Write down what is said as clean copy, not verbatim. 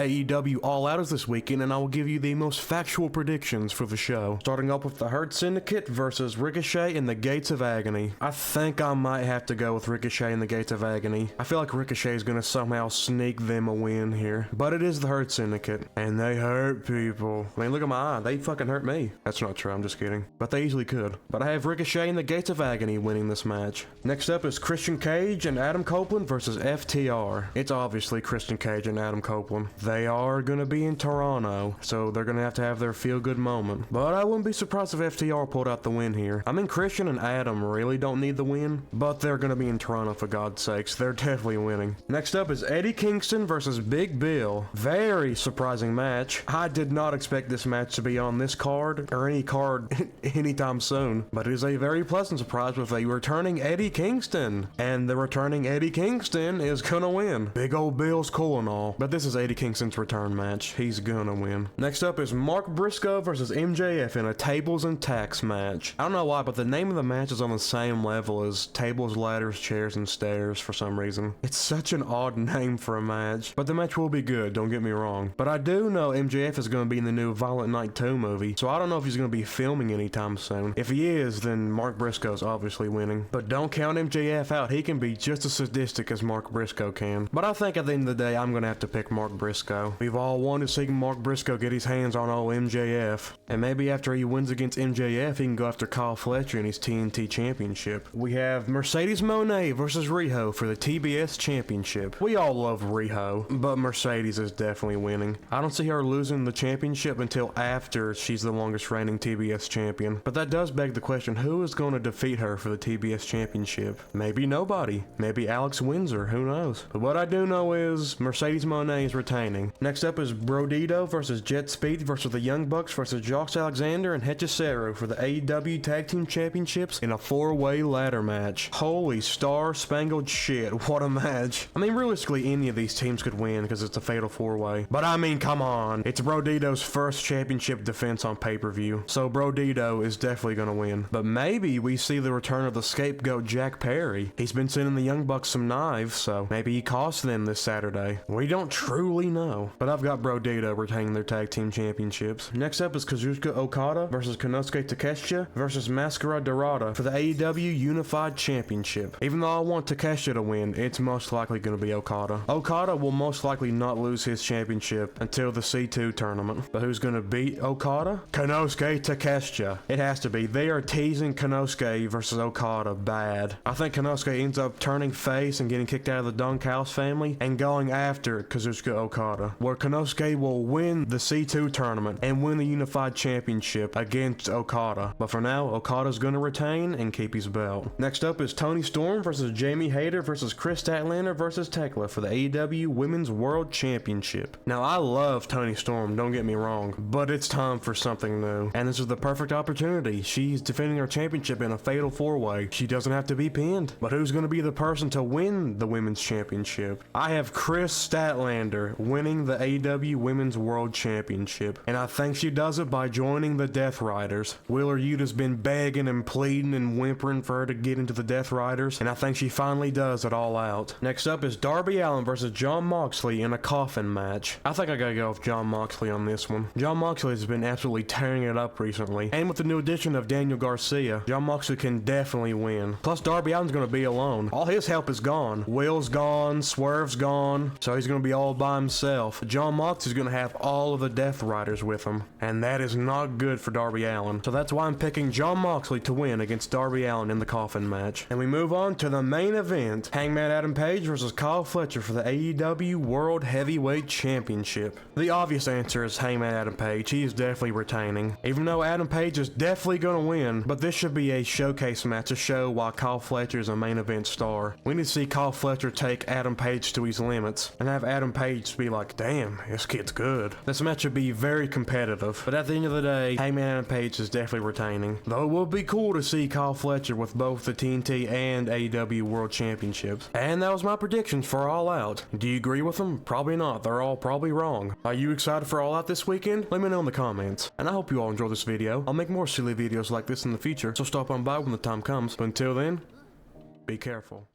AEW All Out is this weekend, and I will give you the most factual predictions for the show. Starting up with the Hurt Syndicate versus Ricochet in the Gates of Agony. I think I might have to go with Ricochet in the Gates of Agony. I feel like Ricochet is going to somehow sneak them a win here. But it is the Hurt Syndicate, and they hurt people. I mean, look at my eye. They fucking hurt me. That's not true, I'm just kidding. But they easily could. But I have Ricochet in the Gates of Agony winning this match. Next up is Christian Cage and Adam Copeland versus FTR. It's obviously Christian Cage and Adam Copeland. They are going to be in Toronto, so they're going to have their feel-good moment. But I wouldn't be surprised if FTR pulled out the win here. I mean, Christian and Adam really don't need the win, but they're going to be in Toronto for God's sakes. They're definitely winning. Next up is Eddie Kingston versus Big Bill. Very surprising match. I did not expect this match to be on this card, or any card anytime soon, but it is a very pleasant surprise with a returning Eddie Kingston. And the returning Eddie Kingston is going to win. Big old Bill's cool and all, but this is Eddie Kingston's return match. He's gonna win. Next up is Mark Briscoe versus MJF in a tables and tacks match. I don't know why, but the name of the match is on the same level as tables, ladders, chairs, and stairs for some reason. It's such an odd name for a match, but the match will be good, don't get me wrong. But I do know MJF is gonna be in the new Violent Night 2 movie, so I don't know if he's gonna be filming anytime soon. If he is, then Mark Briscoe's obviously winning. But don't count MJF out. He can be just as sadistic as Mark Briscoe can. But I think at the end of the day, I'm gonna have to pick Mark Briscoe. We've all wanted to see Mark Briscoe get his hands on old MJF. And maybe after he wins against MJF, he can go after Kyle Fletcher in his TNT Championship. We have Mercedes Mone versus Riho for the TBS Championship. We all love Riho, but Mercedes is definitely winning. I don't see her losing the championship until after she's the longest reigning TBS champion. But that does beg the question, who is going to defeat her for the TBS Championship? Maybe nobody. Maybe Alex Windsor, who knows? But what I do know is Mercedes Mone is retaining. Next up is Brodido versus Jetspeed versus the Young Bucks versus Josh Alexander and Hechicero for the AEW Tag Team Championships in a 4-way ladder match. Holy star-spangled shit, what a match. I mean, realistically, any of these teams could win because it's a fatal 4-way. But I mean, come on. It's Brodido's first championship defense on pay-per-view, so Brodido is definitely gonna win. But maybe we see the return of the scapegoat Jack Perry. He's been sending the Young Bucks some knives, so maybe he costs them this Saturday. We don't truly know. But I've got Brodido retaining their tag team championships. Next up is Kazuchika Okada versus Konosuke Takeshita versus Máscara Dorada for the AEW Unified Championship. Even though I want Takeshita to win, it's most likely going to be Okada. Okada will most likely not lose his championship until the C2 tournament. But who's going to beat Okada? Konosuke Takeshita. It has to be. They are teasing Konosuke versus Okada bad. I think Konosuke ends up turning face and getting kicked out of the Dunk House family and going after Kazuchika Okada, where Konosuke will win the C2 tournament and win the Unified Championship against Okada. But for now, Okada's gonna retain and keep his belt. Next up is Toni Storm versus Jamie Hayter versus Kris Statlander versus Thekla for the AEW Women's World Championship. Now, I love Toni Storm, don't get me wrong, but it's time for something new. And this is the perfect opportunity. She's defending her championship in a fatal 4-way. She doesn't have to be pinned. But who's gonna be the person to win the Women's Championship? I have Kris Statlander winning the AEW Women's World Championship, and I think she does it by joining the Death Riders. Wheeler Yuta's been begging and pleading and whimpering for her to get into the Death Riders, and I think she finally does it all out. Next up is Darby Allin versus Jon Moxley in a coffin match. I think I gotta go with Jon Moxley on this one. Jon Moxley has been absolutely tearing it up recently, and with the new addition of Daniel Garcia, Jon Moxley can definitely win. Plus, Darby Allin's gonna be alone. All his help is gone. Will's gone, Swerve's gone, so he's gonna be all by himself. Jon Moxley's gonna have all of the Death Riders with him, and that is not good for Darby Allin. So that's why I'm picking Jon Moxley to win against Darby Allin in the coffin match. And we move on to the main event. Hangman Adam Page versus Kyle Fletcher for the AEW World Heavyweight Championship. The obvious answer is Hangman Adam Page. He is definitely retaining. Even though Adam Page is definitely gonna win, but this should be a showcase match to show why Kyle Fletcher is a main event star. We need to see Kyle Fletcher take Adam Page to his limits and have Adam Page be like, damn, this kid's good. This match should be very competitive, but at the end of the day, Hangman Adam Page is definitely retaining. Though it would be cool to see Kyle Fletcher with both the TNT and AEW World Championships. And that was my predictions for All Out. Do you agree with them? Probably not. They're all probably wrong. Are you excited for All Out this weekend? Let me know in the comments. And I hope you all enjoyed this video. I'll make more silly videos like this in the future, so stop on by when the time comes. But until then, be careful.